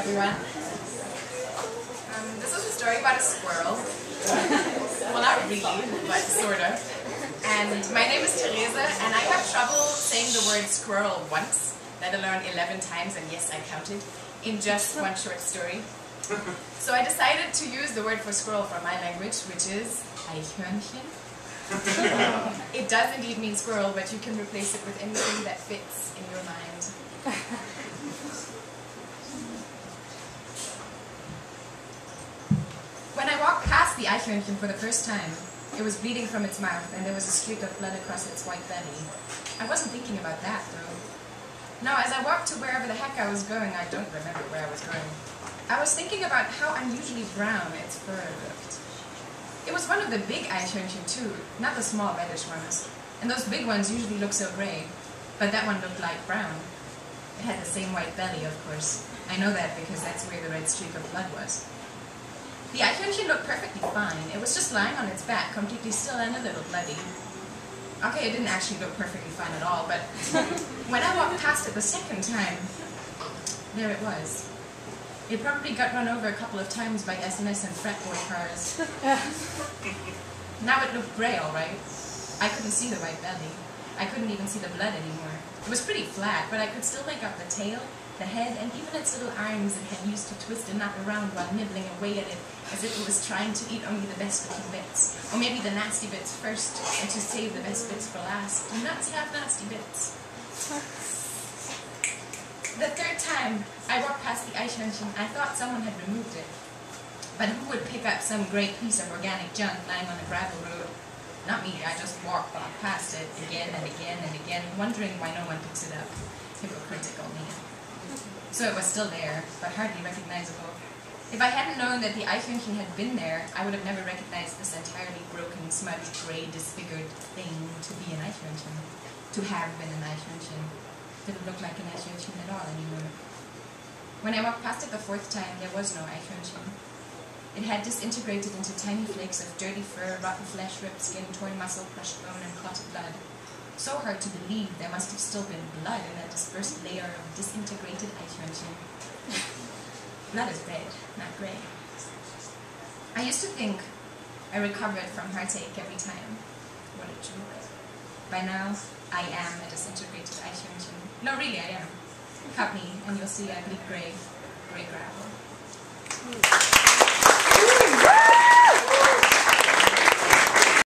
everyone. This is a story about a squirrel. Well, not really, but sort of. And my name is Teresa, and I have trouble saying the word squirrel once, let alone 11 times, and yes, I counted, in just one short story. So I decided to use the word for squirrel for my language, which is Eichhörnchen. It does indeed mean squirrel, but you can replace it with anything that fits in your mind. When I walked past the Eichhörnchen for the first time, it was bleeding from its mouth and there was a streak of blood across its white belly. I wasn't thinking about that, though. Now, as I walked to wherever the heck I was going, I don't remember where I was going, I was thinking about how unusually brown its fur looked. It was one of the big Eichhörnchen too, not the small reddish ones. And those big ones usually look so gray, but that one looked light brown. It had the same white belly, of course. I know that because that's where the red streak of blood was. The Eichhörnchen looked perfectly fine. It was just lying on its back, completely still and a little bloody. Okay, it didn't actually look perfectly fine at all, but when I walked past it the second time, there it was. It probably got run over a couple of times by SMS and frat boy cars. Now it looked grey, all right. I couldn't see the white belly. I couldn't even see the blood anymore. It was pretty flat, but I could still make out the tail, the head, and even its little arms it had used to twist and knot around while nibbling away at it as if it was trying to eat only the best looking bits. Or maybe the nasty bits first, and to save the best bits for last. Do nuts have nasty bits? The third time I walked past the Eichhörnchen, I thought someone had removed it. But who would pick up some great piece of organic junk lying on a gravel road? Not me, I just walked past it again and again and again, wondering why no one picks it up. Hypocritical me. So it was still there, but hardly recognizable. If I hadn't known that the Eichhörnchen had been there, I would have never recognized this entirely broken, smudged, gray, disfigured thing to be an Eichhörnchen. To have been an Eichhörnchen. Didn't look like an Eichhörnchen at all anymore. When I walked past it the fourth time, there was no Eichhörnchen. It had disintegrated into tiny flakes of dirty fur, rotten flesh, ripped skin, torn muscle, crushed bone, and clotted blood. So hard to believe there must have still been blood in that dispersed layer of disintegrated Eichhörnchen. Blood is red, not grey. I used to think I recovered from heartache every time. What a joke. By now, I am a disintegrated Eichhörnchen. No, really, I am. Cut me, and you'll see I bleed grey gravel.